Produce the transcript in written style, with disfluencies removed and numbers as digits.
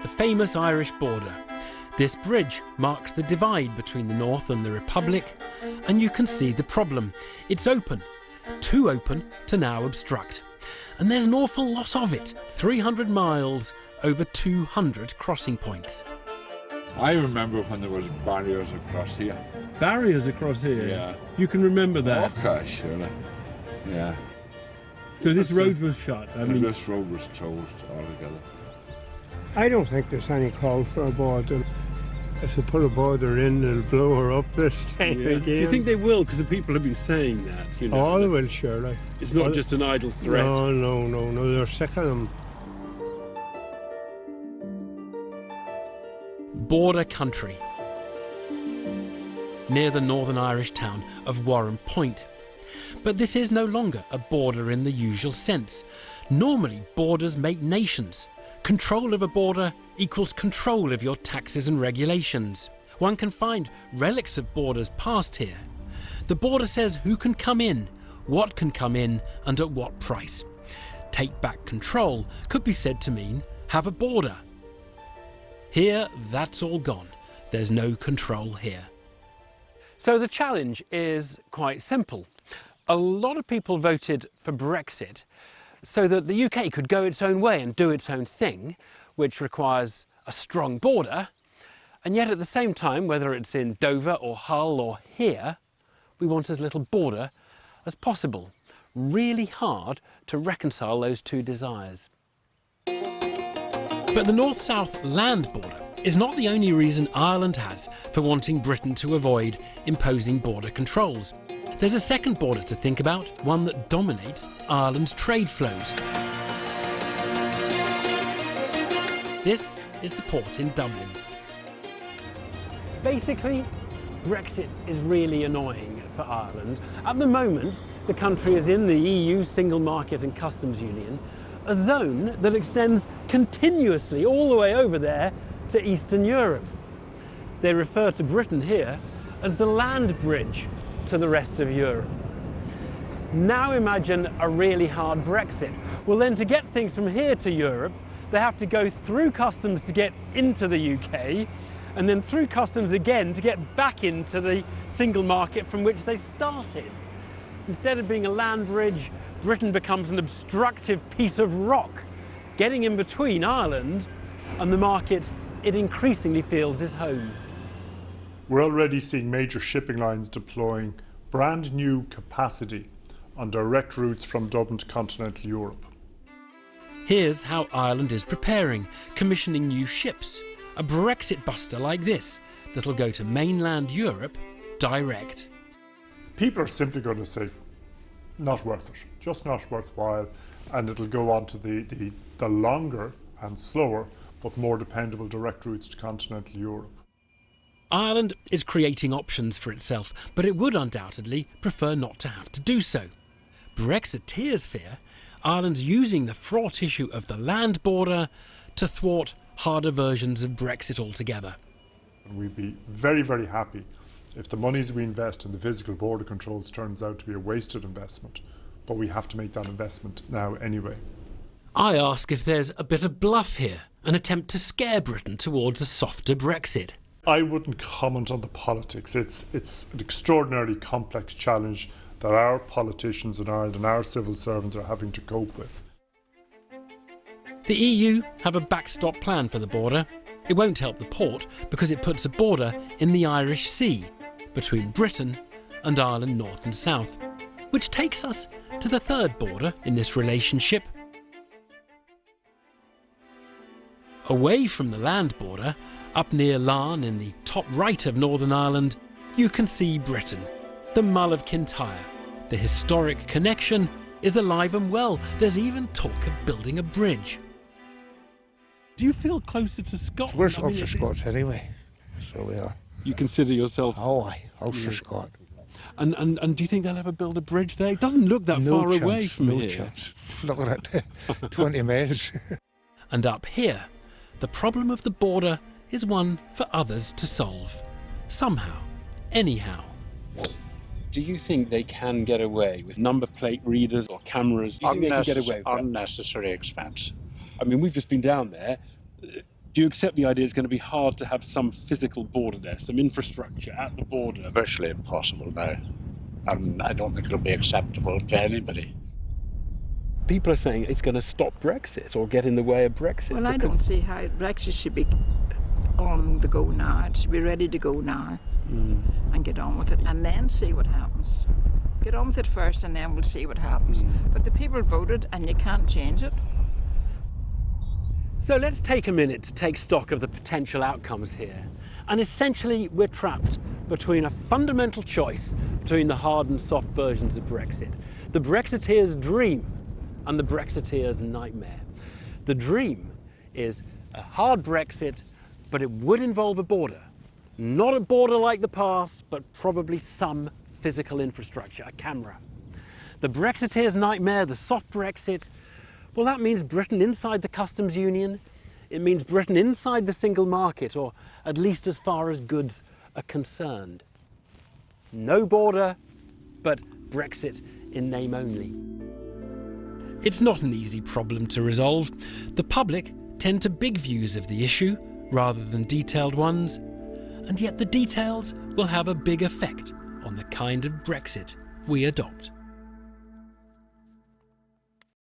the famous Irish border. This bridge marks the divide between the North and the Republic, and you can see the problem. It's open, too open to now obstruct. And there's an awful lot of it, 300 miles, over 200 crossing points. I remember when there was barriers across here. Barriers across here? Yeah. You can remember that? Okay, surely. Yeah. So this road was shut? This road was closed altogether. I don't think there's any call for a border. If they put a border in, it'll blow her up this time again. Do you think they will? Because the people have been saying that, you know. All will, surely. It's not just an idle threat. No, they're sick of them. Border country, near the Northern Irish town of Warren Point. But this is no longer a border in the usual sense. Normally, borders make nations. Control of a border equals control of your taxes and regulations. One can find relics of borders past here. The border says who can come in, what can come in, and at what price. Take back control could be said to mean have a border. Here, that's all gone. There's no control here. So the challenge is quite simple. A lot of people voted for Brexit so that the UK could go its own way and do its own thing, which requires a strong border. And yet at the same time, whether it's in Dover or Hull or here, we want as little border as possible. Really hard to reconcile those two desires. But the north-south land border is not the only reason Ireland has for wanting Britain to avoid imposing border controls. There's a second border to think about, one that dominates Ireland's trade flows. This is the port in Dublin. Basically, Brexit is really annoying for Ireland. At the moment, the country is in the EU Single Market and Customs Union, a zone that extends continuously all the way over there to Eastern Europe. They refer to Britain here as the land bridge to the rest of Europe. Now imagine a really hard Brexit. Well then, to get things from here to Europe, they have to go through customs to get into the UK, and then through customs again to get back into the single market from which they started. Instead of being a land bridge, Britain becomes an obstructive piece of rock, getting in between Ireland and the market it increasingly feels is home. We're already seeing major shipping lines deploying brand new capacity on direct routes from Dublin to continental Europe. Here's how Ireland is preparing, commissioning new ships, a Brexit buster like this that'll go to mainland Europe direct. People are simply going to say, not worth it, just not worthwhile, and it'll go on to the longer and slower but more dependable direct routes to continental Europe. Ireland is creating options for itself, but it would undoubtedly prefer not to have to do so. Brexiteers fear Ireland's using the fraught issue of the land border to thwart harder versions of Brexit altogether. And we'd be very, very happy if the monies we invest in the physical border controls turns out to be a wasted investment, but we have to make that investment now anyway. I ask if there's a bit of bluff here, an attempt to scare Britain towards a softer Brexit. I wouldn't comment on the politics. It's an extraordinarily complex challenge that our politicians in Ireland and our civil servants are having to cope with. The EU have a backstop plan for the border. It won't help the port because it puts a border in the Irish Sea between Britain and Ireland north and south, which takes us to the third border in this relationship. Away from the land border, up near Larne in the top right of Northern Ireland, you can see Britain, the Mull of Kintyre. The historic connection is alive and well. There's even talk of building a bridge. Do you feel closer to Scotland? We're Ulster Scots anyway, so we are. You consider yourself? Oh, aye, Ulster Scot. And do you think they'll ever build a bridge there? It doesn't look that far away from here. No chance. Look at it, 20 miles. And up here, the problem of the border is one for others to solve. Somehow, anyhow. Do you think they can get away with number plate readers or cameras? Do you think they can get away with that? Unnecessary expense. I mean, we've just been down there. Do you accept the idea it's going to be hard to have some physical border there, some infrastructure at the border? Virtually impossible now, and I don't think it'll be acceptable to anybody. People are saying it's going to stop Brexit or get in the way of Brexit. Well, I don't see how Brexit should be on the go now. It should be ready to go now and get on with it and then see what happens. Get on with it first and then we'll see what happens. But the people voted and you can't change it. So let's take a minute to take stock of the potential outcomes here. And essentially, we're trapped between a fundamental choice between the hard and soft versions of Brexit. The Brexiteers' dream and the Brexiteers' nightmare. The dream is a hard Brexit, but it would involve a border. Not a border like the past, but probably some physical infrastructure, a camera. The Brexiteers' nightmare, the soft Brexit, well, that means Britain inside the customs union. It means Britain inside the single market, or at least as far as goods are concerned. No border, but Brexit in name only. It's not an easy problem to resolve. The public tend to big views of the issue rather than detailed ones, and yet the details will have a big effect on the kind of Brexit we adopt.